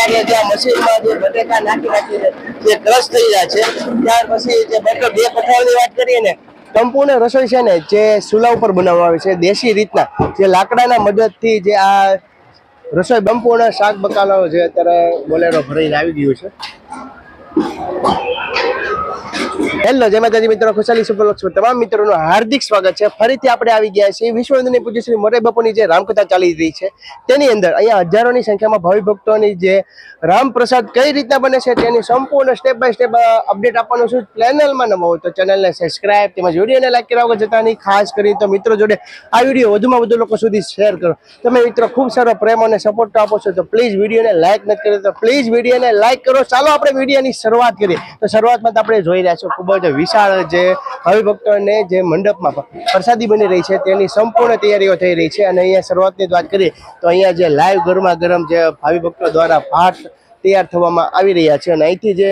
અત્યારે જે મશીનમાં જે બટેકા નાખીને જે ક્રશ થઈ રહ્યા છે ત્યાર પછી જે બે કઠોળની વાત કરીએ ને સંપૂર્ણ રસોઈ છે ને જે ચૂલા ઉપર બનાવવામાં આવે છે દેશી રીતના જે લાકડાના મદદથી જે આ રસોઈ સંપૂર્ણ શાક બકાલો જે અત્યારે બોલેરો ભરીને આવી ગયું છે। હેલો જય માતાજી મિત્રો, ખુશાલી સુપરલોક્સમાં તમામ મિત્રોનું હાર્દિક સ્વાગત છે। ફરીથી આપણે આવી ગયા છીએ વિશ્વ વંદનીય પૂજ્ય શ્રી મોરારી બાપુની જે રામકથા ચાલી રહી છે તેની અંદર અહીંયા હજારોની સંખ્યામાં ભાવિ ભક્તોની જે રામપ્રસાદ કઈ રીતના બને છે તેની સંપૂર્ણ સ્ટેપ બાય સ્ટેપ અપડેટ આપવાનું છું। ચેનલમાં નવા હોય તો ચેનલને સબસ્ક્રાઇબ તેમજ વિડીયોને લાઈક કરવા વગર જતા નહીં। ખાસ કરી તો મિત્રો જોડે આ વિડીયો વધુમાં વધુ લોકો સુધી શેર કરો। તમે મિત્રો ખૂબ સારો પ્રેમ અને સપોર્ટ આપો છો તો પ્લીઝ વિડીયોને લાઈક નથી કર્યો તો પ્લીઝ વિડીયોને લાઈક કરો। ચાલો આપણે વિડીયોની શરૂઆત કરીએ। તો શરૂઆતમાં આપણે જોઈ રહ્યા છો ખૂબ જ વિશાળ જે ભાવિ ભક્તોને જે મંડપમાં પ્રસાદી બની રહી છે તેની સંપૂર્ણ તૈયારીઓ થઈ રહી છે। અને અહીંયા શરૂઆતની વાત કરીએ તો અહીંયા જે લાઈવ ગરમા ગરમ જે ભાવિ ભક્તો દ્વારા ભાત તૈયાર થવામાં આવી રહ્યા છે અને અહીંથી જે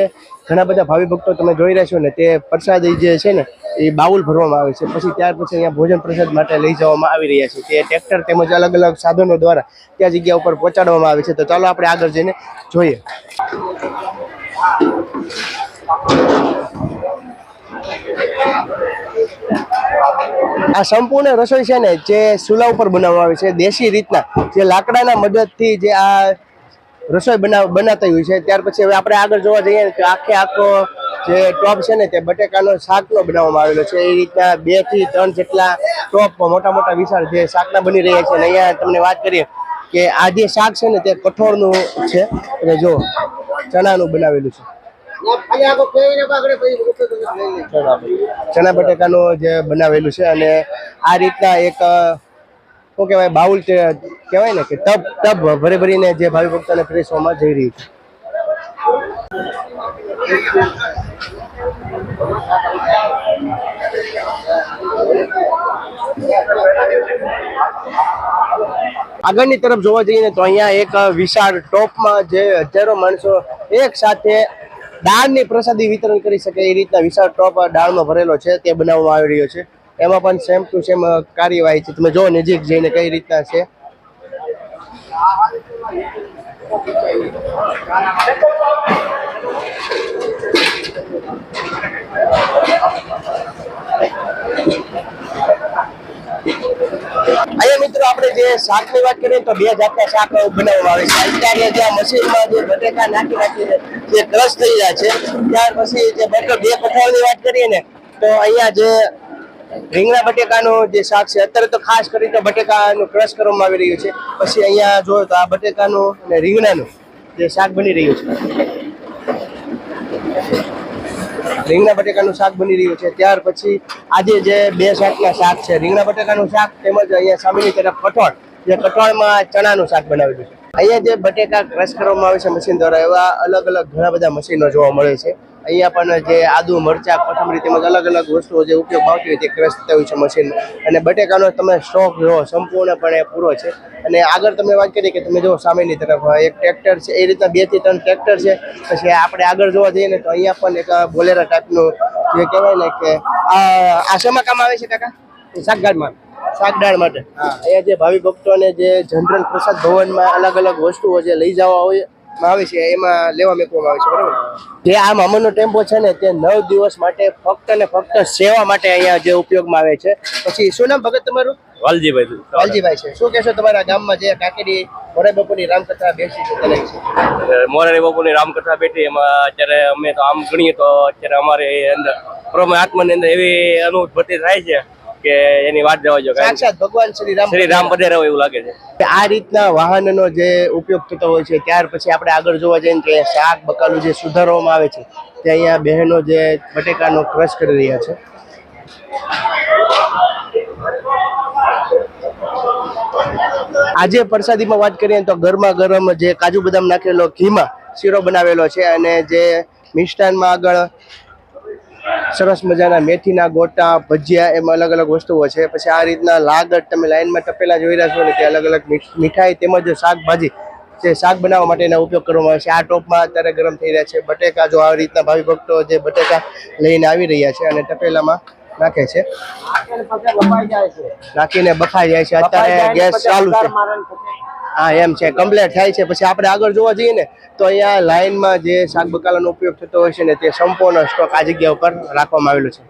ઘણા બધા ભાવિ ભક્તો તમે જોઈ રહ્યા છો ને તે પ્રસાદી જે છે ને એ બાઉલ ભરવામાં આવે છે, પછી ત્યાર પછી અહીંયા ભોજન પ્રસાદ માટે લઈ જવામાં આવી રહ્યા છે તે ટ્રેક્ટર તેમજ અલગ અલગ સાધનો દ્વારા ત્યાં જગ્યા ઉપર પહોંચાડવામાં આવે છે। તો ચાલો આપણે આગળ જઈને જોઈએ। આ સંપૂર્ણ રસોઈ છે ને જે ચૂલા ઉપર બનાવવામાં આવે છે દેશી રીતના જે લાકડાના મદદથી જે આ રસોઈ બનાવતા હોય છે। ત્યાર પછી હવે આપણે આગળ જોવા જઈએ કે આખો જે ટોપ છે ને તે બટેકાનો શાકનો બનાવવામાં આવેલો છે। એ રીતના 2 થી 3 જેટલા ટોપ મોટા મોટા વિશાળ જે શાકના બની રહ્યા છે। અને અહીંયા તમને વાત કરીએ કે આ જે શાક છે ને તે કઠોળનું છે અને જો ચણાનું બનાવેલું છે। ચણા બટેકાનું જે બનાવેલું છે અને આ રીતના એક શું કહેવાય બાઉલ કહેવાય ને કે ટબ ભરી ભરીને જે ભાવિ ભક્તોને પીરસવામાં જઈ રહી છે। આગળની તરફ જોવા જઈએ તો અહીંયા એક વિશાળ ટોપમાં જે હજારો માણસો એક સાથે દાળની પ્રસાદી વિતરણ કરી શકે એ રીતના વિશાળ ટોપ દાળનો ભરેલો છે તે બનાવવામાં આવી રહ્યો છે। એમાં પણ સેમ ટુ સેમ કાર્યવાહી છે, તમે જો નજીક જઈને કઈ રીતના છે। અહીંયા મિત્રો આપણે જે શાકની વાત કરીએ તો 2 જાતના શાક બનાવવામાં આવે છે। અત્યારે જે મશીનમાં જે બટેકા નાખીને જે ક્રશ થઈ રહ્યા છે ત્યાર પછી જે બે કઠોળની વાત કરીએ ને તો અહીંયા જે રીંગણા બટેકાનું જે શાક છે અત્યારે તો ખાસ કરી તો બટેકાનું ક્રશ કરવામાં આવી રહ્યું છે। પછી અહીંયા જોયો તો આ બટેકાનું અને રીંગણાનું જે શાક બની રહ્યું છે, રીંગણા બટેકાનું શાક બની રહ્યું છે। ત્યાર પછી આજે જે 2 શાકના શાક છે, રીંગણા બટેકાનું શાક તેમજ અહીંયા સામેની તરફ કઠોળ જે કઠોળમાં ચણાનું શાક બનાવેલું છે। અહીંયા જે બટેકા ક્રશ કરવામાં આવે છે મશીન દ્વારા એવા અલગ અલગ ઘણા બધા મશીનો જોવા મળે છે। અહીંયા પણ જે આદુ મરચા કોથમરી તેમજ અલગ અલગ વસ્તુઓ જે ઉપયોગ આવતી હોય તે ક્રશ થતા હોય છે મશીનમાં। અને બટેકાનો તમે સ્ટોક જો સંપૂર્ણપણે પૂરો છે। અને આગળ તમે વાત કરી કે તમે જો સામેની તરફ એક ટ્રેક્ટર છે, એ રીતના 2 થી 3 ટ્રેક્ટર છે। પછી આપણે આગળ જોવા જઈએ ને તો અહીંયા પણ એક બોલેરા ટાઈપનું જે કહેવાય ને કે આ શેમાં કામ આવે છે કાકા? શાકદાળ માટે। અહીંયા જે ભાવિ ભક્તોને જે જનરલ પ્રસાદ ભવનમાં અલગ અલગ વસ્તુઓ જે લઈ જવા હોય આવે છે એમાં લેવા મેકવામાં આવે છે, બરાબર। જે આ મામાનો ટેમ્પો છે ને તે 9 દિવસ માટે ફક્ત ને ફક્ત સેવા માટે અહીંયા જે ઉપયોગમાં આવે છે। પછી શું નામ ભગત તમારું? વાલજીભાઈ છે। શું કહેશો તમારા ગામમાં જે કાકીડી મોરારી બાપુની રામકથા બેસી છે તેને વિશે? મોરારી બાપુની રામકથા બેઠી એમાં અત્યારે અમે તો આમ ગણીએ તો અત્યારે અમારે અંદર પરમાત્માની અંદર એવી અનુભૂતિ થાય છે કે એની વાત જવા જો સાક્ષાત ભગવાન શ્રી રામ પધાર્યા હોય એવું લાગે છે। આ રીતના વાહનનો જે ઉપયોગ થતો હોય છે ત્યાર પછી આપણે આગળ જોવા જઈએ કે શાક બકાલું જે સુધારવામાં આવે છે તે અહીંયા બહેનો જે બટેકાનો ક્રશ કરી રહ્યા છે। આજે પ્રસાદીમાં વાત કરીએ તો ગરમા ગરમ જે કાજુ બદામ નાખેલો ઘીમાં શીરો બનાવેલો છે અને જે મિષ્ટાનમાં આગળ સરસ મજાના મેથીના ગોટા ભજીયા એમાં અલગ અલગ વસ્તુઓ છે। પછી આ રીતના લાગડ તમે લાઈનમાં ટપેલા જોઈ રહ્યા છો ને તે અલગ અલગ મીઠાઈ તેમજ શાકભાજી જે શાક બનાવવા માટેના ઉપયોગ કરવામાં આવે છે। આ ટોપમાં અત્યારે ગરમ થઈ રહ્યા છે બટેકા। જો આ રીતના ભાવિ ભક્તો જે બટેકા લઈને આવી રહ્યા છે અને ટપેલામાં નાખે છે, નાખીને બફાઈ જાય છે। અત્યારે ગેસ ચાલુ છે। હા એમ છે, કમ્પ્લીટ થાય છે. પછી આપણે આગળ જોવા જઈએ ને તો અહીંયા લાઈનમાં જે શાક બકાલાનો ઉપયોગ થતો હોય છે ને તે સંપૂર્ણ સ્ટોક આ જગ્યા ઉપર રાખવામાં આવેલો છે.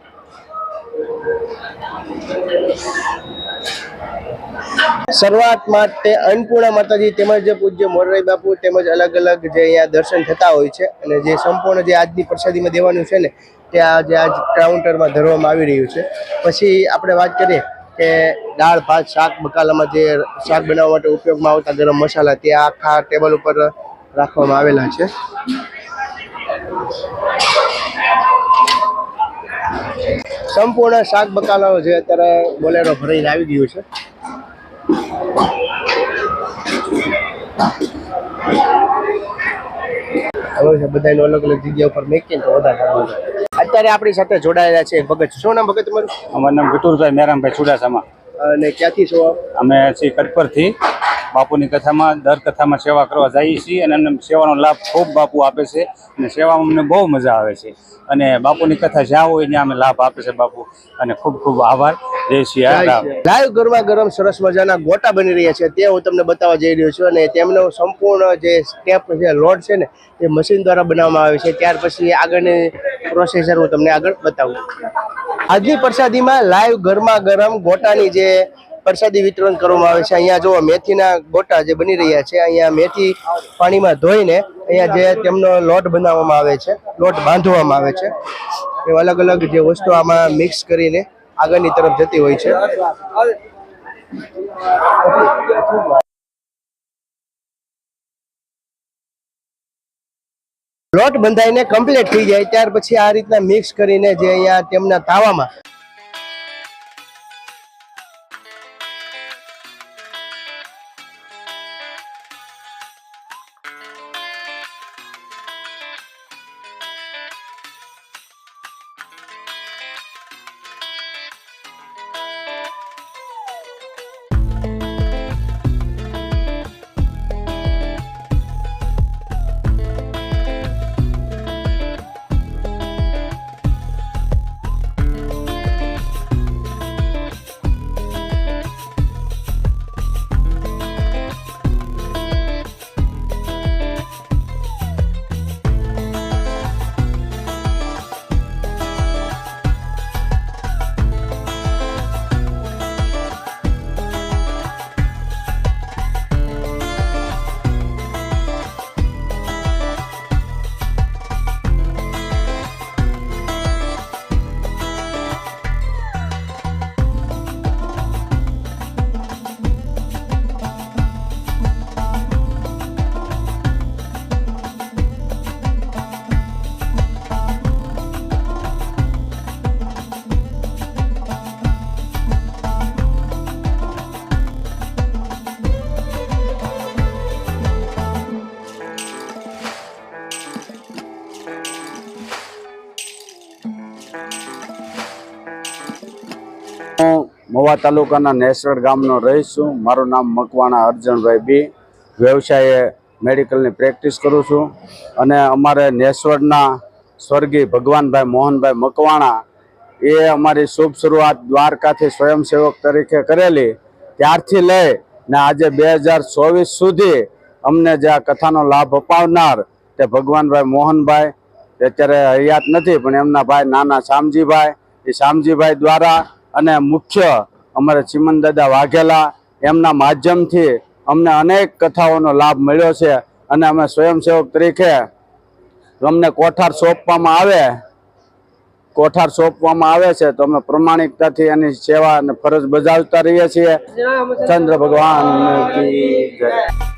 શરૂઆત માટે અન્નપૂર્ણા માતાજી તેમજ પૂજ્ય મોરારી બાપુ તેમજ અલગ અલગ જે અહીંયા દર્શન થતા હોય છે અને જે સંપૂર્ણ જે આજની પ્રસાદીમાં દેવાનું છે ને તે આજે આજ કાઉન્ટરમાં ધરવામાં આવી રહ્યું છે. પછી આપણે વાત કરીએ કે દાળ ભાત શાક બકાલામાં જે શાક બનાવવા માટે ઉપયોગમાં આવતા ગરમ મસાલા તે આખા ટેબલ ઉપર રાખવામાં આવેલા છે. સંપૂર્ણ શાક બકાલાઓ જે અત્યારે બોલેરો ભરાઈને આવી ગયું છે. બધાને અલગ અલગ જગ્યા ઉપર મેકીને તો વધારે સારું છે. અત્યારે આપણી સાથે જોડાયેલા છે ભગત. શું નામ ભગત તમારું? અમારું નામ ગટુરભાઈ મેરામભાઈ ચુડાસમા. અને ક્યાંથી છો? અમે શ્રી કટપરથી બાપુની કથામાં દર કથામાં સેવા કરવા જઈએ છીએ અને અમને સેવાનો લાભ ખૂબ બાપુ આપે છે અને સેવામાં અમને બહુ મજા આવે છે અને બાપુની કથા જ્યાં હોય ત્યાં અમે લાભ આપે છે બાપુ અને ખૂબ ખૂબ આભાર. જય શ્રી રામ. લાઈવ ગરમા ગરમ સરસ મજાના ગોટા બની રહ્યા છે તે હું તમને બતાવવા જઈ રહ્યો છું અને તેમનો સંપૂર્ણ જે સ્ટેપ છે લોડ છે ને એ મશીન દ્વારા બનાવવામાં આવે છે. ત્યાર પછી આગળની પ્રોસેસર હું તમને આગળ બતાવું. આજની પ્રસાદીમાં લાઈવ ગરમા ગરમ ગોટાની જે પ્રસાદી વિતરણ કરવામાં આવે છે. અહીંયા જો મેથીના ગોટા જે બની રહ્યા છે, અહીંયા મેથી પાણીમાં ધોઈને અહીંયા જે તેમનો લોટ બનાવવામાં આવે છે, લોટ બાંધવામાં આવે છે. એ અલગ અલગ જે વસ્તુ આમાં મિક્સ કરીને આગળની તરફ જતી હોય છે. લોટ બંધાઈને કમ્પ્લીટ થઈ જાય ત્યાર પછી આ રીતના મિક્સ કરીને જે અહીંયા તેમના તાવામાં હું મહુવા તાલુકાના નેસડ ગામનો રહીશ છું. મારું નામ મકવાણા અર્જણભાઈ બી. વ્યવસાયે મેડિકલની પ્રેક્ટિસ કરું છું અને અમારે નેસવડના સ્વર્ગીય ભગવાનભાઈ મોહનભાઈ મકવાણા એ અમારી શુભ શરૂઆત દ્વારકાથી સ્વયંસેવક તરીકે કરેલી. ત્યારથી લઈ ને આજે 2024 સુધી અમને જે આ કથાનો લાભ અપાવનાર તે ભગવાનભાઈ મોહનભાઈ અત્યારે હયાત નથી પણ એમના ભાઈ નાના શામજીભાઈ, એ શામજીભાઈ દ્વારા અને મુખ્ય અમારે ચીમનદાદા વાઘેલા એમના માધ્યમથી અમને અનેક કથાઓનો લાભ મળ્યો છે અને અમે સ્વયંસેવક તરીકે અમને કોઠાર સોંપવામાં આવે છે તો અમે પ્રમાણિકતાથી એની સેવા અને ફરજ બજાવતા રહીએ છીએ. ચંદ્ર ભગવાન કી જય.